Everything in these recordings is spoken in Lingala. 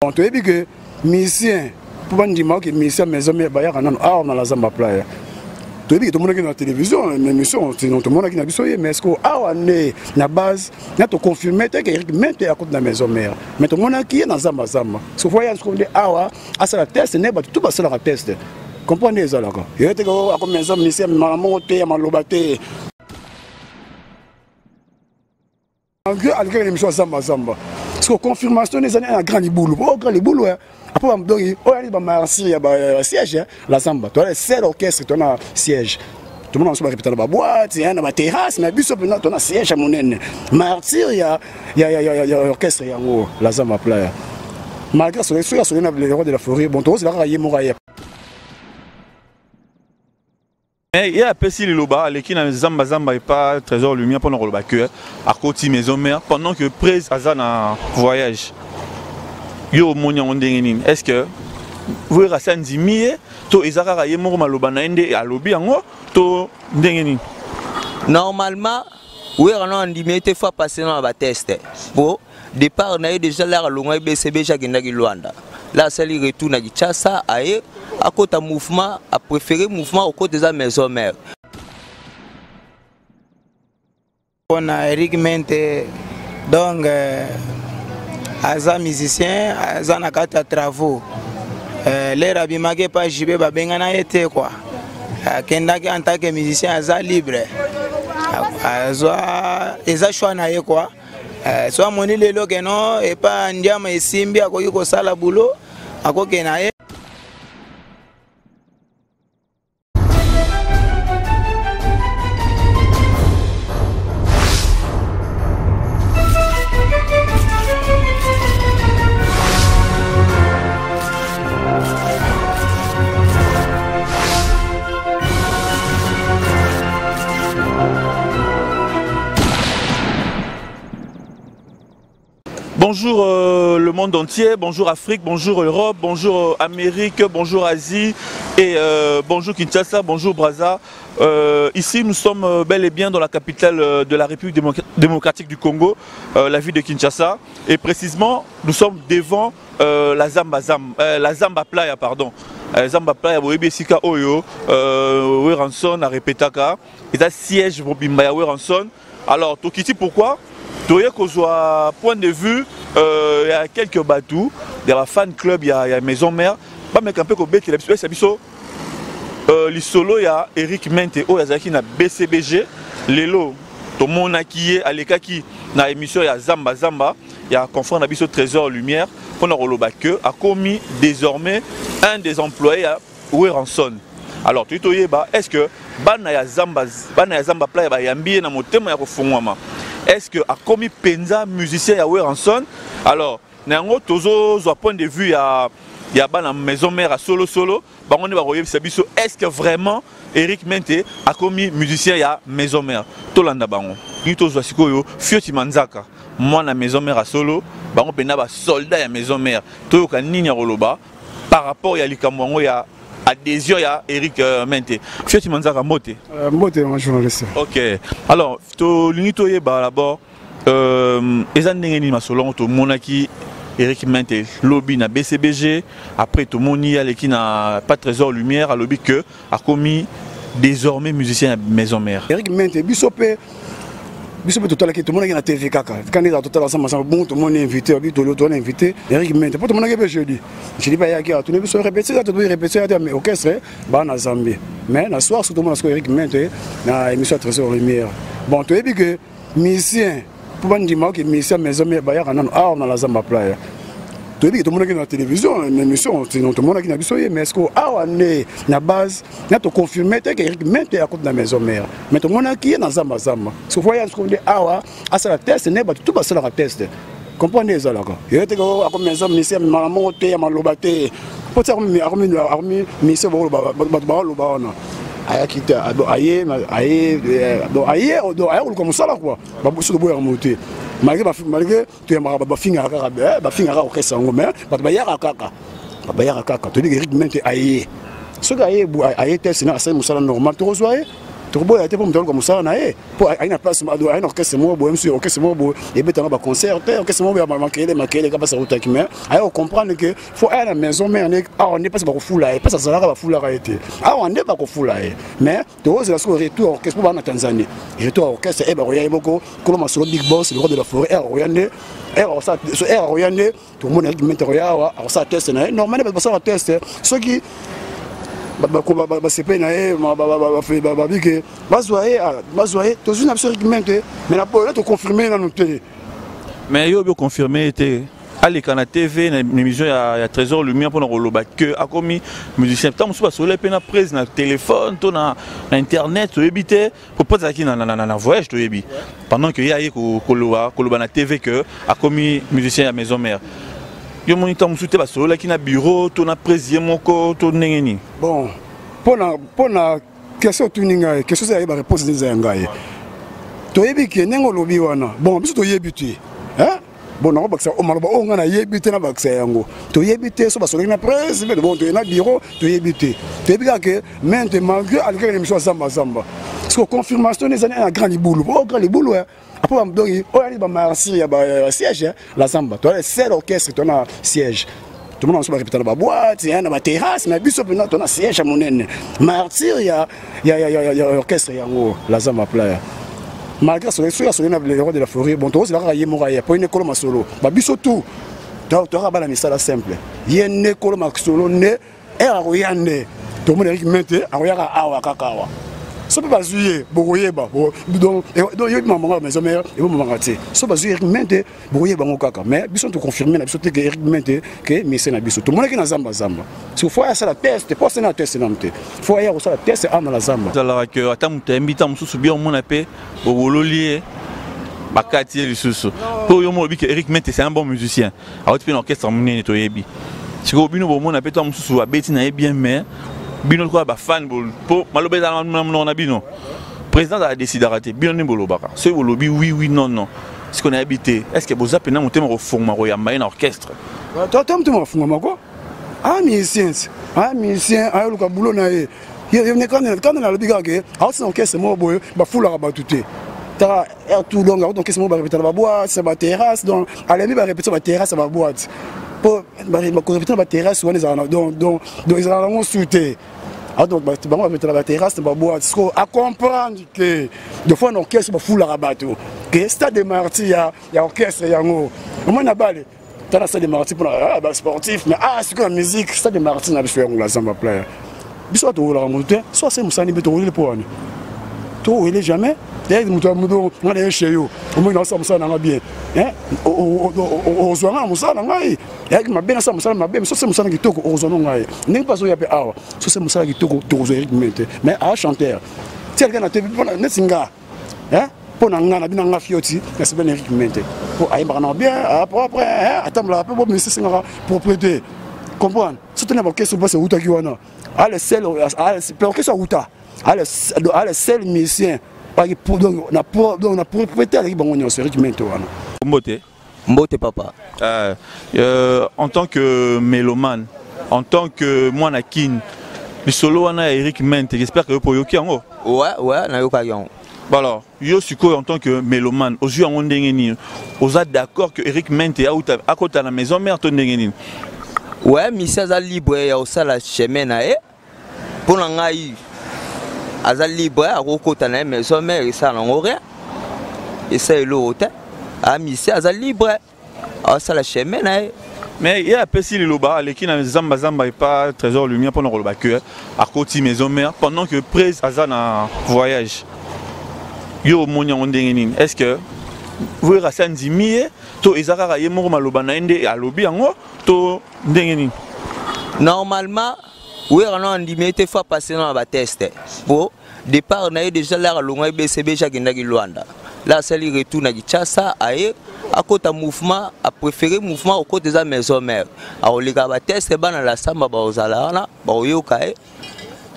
Bon, tu as vu que musicien, pour dire que musicien maison mère bah on a dans la Zamba Playa. Tu as vu que tout le monde qui est dans la télévision, l'émission, tout le monde qui est dans la mais est-ce que on est na base, na to confirmer que Eric Mente à côté de la maison mère. Mais tout le monde qui est dans Zamba Zamba. Ce voyage qu'on dit à ça la test n'est pas tout passer la test. Comprenez ça là quoi. Il y a des gens comme maison musicien maman te malobate. Avec l'émission Zamba Zamba. Parce que confirmation des années à grand boulot. Oh grand boulot. Après on dit oh il va marcher il y a siège la Zamba. Tu as seul orchestre tu as siège. Tout le monde se répéter dans la boîte, il y a une terrasse mais bis tu as siège à mon nez. Martyr il y a orchestre il y a la Zamba Playa. Malgré ce sur les rois de la forêt bon tous là il y a Mouraïa. Il y a Pessi Liloba, l'équipe de Zamba Zamba et pas Trésor Lumière pendant le bac à côté maison mère pendant que Prez Azan en voyage. Yo monia ondengeni. Est-ce que vous Rassan Zimie, to Izara Yemor Maloba Naende à lobby en haut, to ndengeni. Normalement, oui on a limité fois passer dans la test. Pour départ on a eu déjà là longue BCB Jagindagi Luanda. Là c'est le retour na Kinshasa aye. À côté du mouvement, à préférer le mouvement au côté de la maison mère. On a Eric Mente, donc, Aza musicien, Aza na kata travaux. Les rabimage pas JB babengana été quoi. Kendaki en tant que musicien Aza libre. Aza choix na ye quoi. Soit moni lelo que non et pas ndiama esimbi akoki ko sala boulot akoki na ye. Bonjour le monde entier, bonjour Afrique, bonjour Europe, bonjour Amérique, bonjour Asie et bonjour Kinshasa, bonjour Brazza. Ici nous sommes bel et bien dans la capitale de la République démocratique du Congo, la ville de Kinshasa. Et précisément nous sommes devant la Zamba Playa, pardon. Zamba Playa, vous voyez Sika Oyo, Weranson, à Repetaka, et un siège pour Bimbaya Weranson. Alors, Tokiti, pourquoi? Point de vue, il y a quelques bateaux, il y a un fan club, il y a une maison mère. Mais quand on peut le solo, il y a Eric Mente, il y a BCBG, Lelo, tout le monde qui est à l'écaki, dans l'émission, il y a Zamba Zamba, il y a un confrère de Trésor Lumière, pendant que a commis désormais un des employés à Weranson. Alors, est-ce que Banaya Zamba Playa Yambi na motema ya kofungwama? Est-ce que a commis penza musicien à Weranson? Alors, nango tozo zo point de vue il y a ban maison mère à solo bango ba royer biso est-ce que vraiment Eric Mente a commis musicien à maison mère? Tolanda bango. Ni tozo sikoyo fioti manzaka. Moi na maison mère à solo, bango pena ba soldat à maison mère. Toyoka nini ya roloba par rapport ya likamwango ya adhésion à Eric Mente. Fioti Manzaka Mote. Mote, un journaliste. Ok. Alors, to l'unito d'abord, ezandengeni masolon to monaki Eric Mente lobby na BCBG. Après to moni aleki na pas Trésor Lumière à lobby que a commis désormais musicien à maison mère. Eric Mente bisopé. Tout le monde est à TV kaka. Quand il est à tout bon, tout le monde est invité, tout le monde est invité. Eric Mente, tout le monde est jeudi. Je dis pas il y a tout le monde répéter, tout le monde répéter mais orchestre ba na Zambie. Mais na soir tout le monde est Eric Mente na émission Trésor Lumière. Bon, tu as dit que musicien pour dire que musicien maison mère ba dans la Zamba Playa. Tu as dit que tout le monde est dans la télévision, l'émission, tout le monde est dans la mais est-ce qu'on est na base, na to confirmer que Eric Mente à côté de la maison mère. Mais tout le monde qui est dans Zamba Zamba. Ce voyage qu'on dit à ça la test n'est pas tout passer la test. Comprenez ça là quoi. Il y a des gens comme maison musicien maman te malobate. Pour ça armi musicien ba aya kita aye comme ça là quoi. Ba bosso de boya monter. Malgré tu es ba finga orchestre ngomé ba yara kaka to dit Eric Mente aye ce gars aye test na ça musala normal to rezoyer tokoboya te po mutu aluka mosala na ye po aina place aina orchestre moko boye monsieur orchestre moko boye ebetanga baconcert te orchestre moko ya makele kapasa kotaki mais ayo comprendre que faut aya na maison mare ne awa nde mpasi bakofula ye mpasi azalaka bafulaka ye te awa nde bakofula ye mais tokozela soki retour orchestre po baa na Tanzanie retour orchestre bakoya ye moko kolo masolo big boss le roi de la forêt akoya nde akoya nde tokomona mente akoya awa akosala teste na ye normalement basala teste soki basepe na ye babike bazwa ye tozwi na biso réglemente mais na po toconfirme nanu te mais yo confirmé te aleka na TV na émission ya Trésor Lumière mpona koloba ke akomi musicien ntango mosusu basolola mpe na prise na téléphone to na internet toyebi te po mpo ezalaki na voyage toyebi pendant ke ye aye koloba na TV ke akomi musicien ya maison mère yo moni ntango mosusu te basololaki na bureau to na prise ye moko to ndenge nini bon mpona question otuni ngai question so yayeba réponse neza ya ngai toyebi ke ndenge olobi wana bon biso toyebi te bon nakobakisa maloba oyo ngai nayebi te nabakisa yango toyebi te so basololaki na presse bon toye na bureau toyebi te toyebi kaka ke mente malgré alekaki na émission ya zambazamba parceque confirmation ezali na grand libulu po grand libulu après donc oyo ali bamarcir ya siège la zamba toa seul orchestre tona siège tout le monde se répéter na boîte na ba terrasse na biso pena tona siège monene martyr ya orchestre yango la zamba playa malgré ce na le roi de la forêt bon tous la ye moraya po une kolo masolo ba biso tout toa ba la misala simple ye ne kolo masolo ne era royande tout le monde Eric Mente aroyaka awa kakawa so peut pas jouer bokoyeba donc yo maman maison mère et bon maman té so pas jouer Eric Mente bokoyeba ngokaka mais biso to confirmer na biso te que Eric Mente que mission na biso tout le monde qui na zamba si faut ça la test pas c'est na test na mte faut ya ça la test ama la zamba alors que atamuta mbita mususu bien mona pe bobololié bakati lisusu pour yo mo bi que Eric Mente c'est un bon musicien a haute orchestre monene to yebi si ko bino bo mona pe to mususu abeti na bien mais bino ko ba fan po malobe na bino président a décidé d'arrêter bino ne bolobaka ce bolobi oui non ce qu'on a habité est-ce que boza pena monter mo forma ro ya main orchestre toi tu mo forma ko musicien ayo luka bulo na ye ne quand na lobiga ke c'est orchestre mo boye ba fula ba tuté ta tout long donc orchestre mo ba répéter ba boîte c'est ba terrasse donc allez ba répéter ba terrasse ba boîte pour répéter la terrasse ou donc ils ont sauté donc on va mettre la terrasse ba boîte à comprendre que de fois un orchestre ba foule la bateau que stade de martyr ya orchestre yango on a balé dans la stade de martyr pour la sportif mais c'est que la musique stade de martyr na biso la zamba player biso to la monter soit c'est musani beto le pour to il est jamais d'ailleurs muto on est chez yo au moins ça musana nga bien ozwanga musala ngai yaki mabena sa musala mabena so se musala kitoko ozwanga ngai ndenge paso ya pe awa so se musala kitoko tozo Eric Mente mais a chanteur tel que na te pona nesinga pona nga na bina nga fioti na se ben Eric Mente pour ayeba na bien après attendre peu bon monsieur singa propriété comprendre soutenir ba question passe uta ki wana ale sel ale question uta ale sel musicien donc na propriété avec bango sur Eric Mente wana Mbote papa. En tant que mélomane, en tant que moanakin, le solo wana Eric Mente, j'espère que vous yoki yango. Ouais, na yoka yango. Alors, yo suko en tant que mélomane, aux yeux en ndengeni, aux êtes d'accord que Eric Mente a côté la maison mère ton ndengeni. Ouais, monsieur za libre ya osala chemin na e. Pour ngai azali libre a côté na maison mère et ça n'en rien. Et ça est l'autre. Monsieur azali libre. Ah ça la chemin na e. Mais il y a pessi le loba les qui na zamba et pas Trésor Lumière pendant le bac à côté maison mère pendant que presse azana voyage. Yo monya ndengeni. Est-ce que vous rasandi mie to ezaka ye mo maloba na ende alobi yango to ndengeni? Normalement oui on a limité fois passer dans la test pour départ on a déjà là longa BCB jagenda ki Luanda là c'est le retour na Kinshasa aye à côté mouvement a préféré mouvement au côté des maison mère a olika ba test ba na la samba ba ozala ba oyoka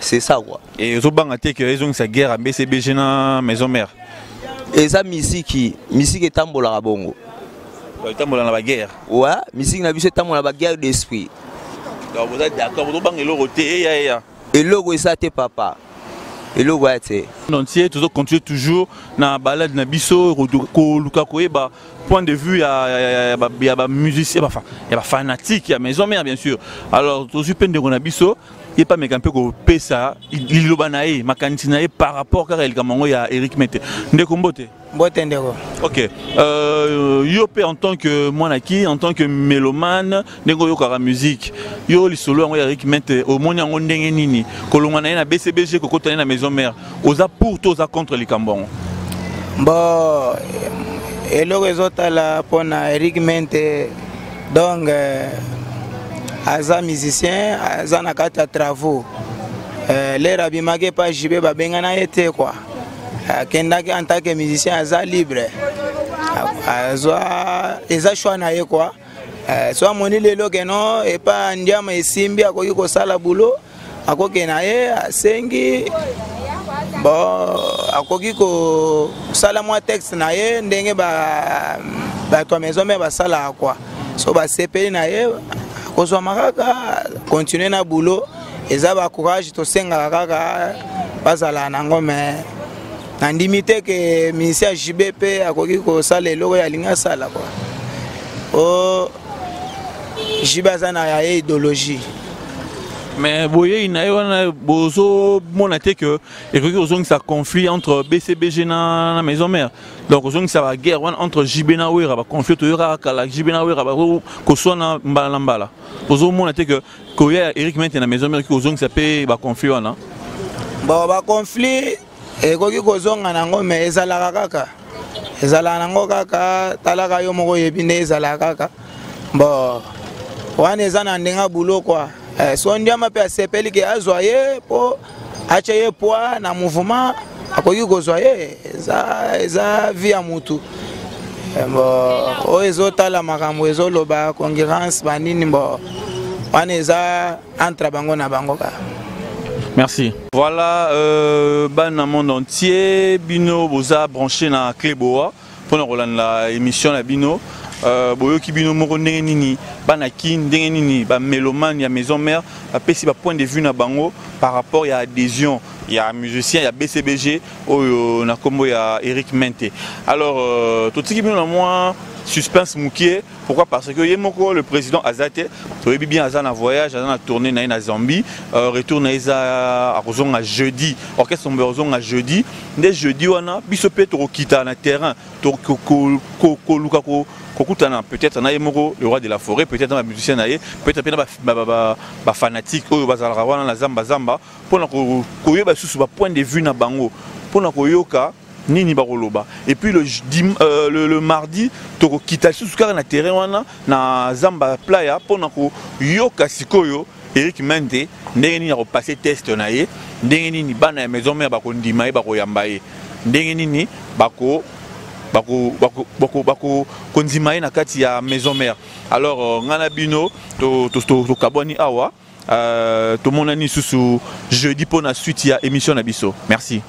c'est ça quoi et zo banga te que raison sa guerre à BCB na maison mère et ça musique etambola bongo etambola na ba guerre ouais musique na biso etambola ba guerre d'esprit. Donc vous êtes d'accord, vous avez le roté et logo ça te papa. et le voyez. Entier, toujours continuer toujours na balade na biso luka koyeba point de vue il y a musicien enfin il y a fanatique il y a maison mère bien sûr alors toujours peine de na biso il pas mais un peu ko pesa il lobanae makanitinae par rapport car il kamango ya Eric Mete ndeko mbote mbote ndeko. OK Yopé en tant que monaki en tant que mélomane ndeko yokara musique yo lisolo ngo Eric Mete au moni ngo ndenge nini kolonga na BCBG ko kotana na maison mère oza pour tous contre les Cambon bon et le résultat là pour Eric Mete donc aza musicien aza na kati ya travaux les rabimage pas jibe ba bengana été quoi kendaki en tant que musicien aza libre aza eza choix na ye quoi soit moni lelo que non et pas ndiama esimbi akoki ko sala boulot akoki na ye asengi bon akoki ko sala moi texte na ye ndenge ba to maison mais ba sala quoi so ba sepeli na ye kozwa makaka continuer na boulot eza ba courage to senga kaka bazala nango mais na ndimité que ministère JBP akoki ko sala eloko ya linga sala quoi o jibazana ya idéologie mais boye inaona bozo monaté que et que ozong ça conflit entre BCBG na maison mère donc ozong ça va guerre entre JB na Wera ba conflit to yora kala JB na Wera ba ko sona mbala mbala bozo monaté que koya Eric Mete na maison mère que ozong ça pe ba conflit wana ba conflit et koki kozonga nango mais ezala kaka ezala nango kaka talaka yo moko yebine ezala kaka bon wana ezana ndenga boulot quoi so ndiama pe asepeli ke azwaye po achaye poa na mouvement akoki kozwaye eza via mutu bon o ezotala makambo ezoloba concurrence banini bon wana eza entre bango na bango ka. Merci. Voilà, ban monde entier, Bino boza branché na Cléboa pour la émission la Bino. Boyo ki bino moko ndenge nini bana ki ndenge nini ba mélomane ya maison mère apesi ba point de vue na bango par rapport ya adhésion ya musicien ya BCBG oyo na kombo ya Eric Mete. Alors tout ce qui bino na moi suspense moukié pourquoi parce que yemoko le président Azate to yebi bien azana voyage azana tournée na Zambie retour na isa a kozonga jeudi orchestre mbozonga jeudi ndé jeudi wana biso pe to kita na terrain to ko luka ko peut-être le roi de la forêt, peut-être un musicien, peut-être un fanatique, la zamba zamba, pour que point de vue na bango, pour que nini baroloba. Et puis le mardi, toko kita sous na terrain na zamba playa, pour que yoka sikoyo Eric Mete ndenge nini passer test na ye, ndenge nini bana maison mère bako ndima bako yambaye, ndenge nini bako bako konzimaye na kati ya maison mère. Alors ngana bino to kaboni awa to monani susu jeudi pour la suite ya émission na biso. Merci.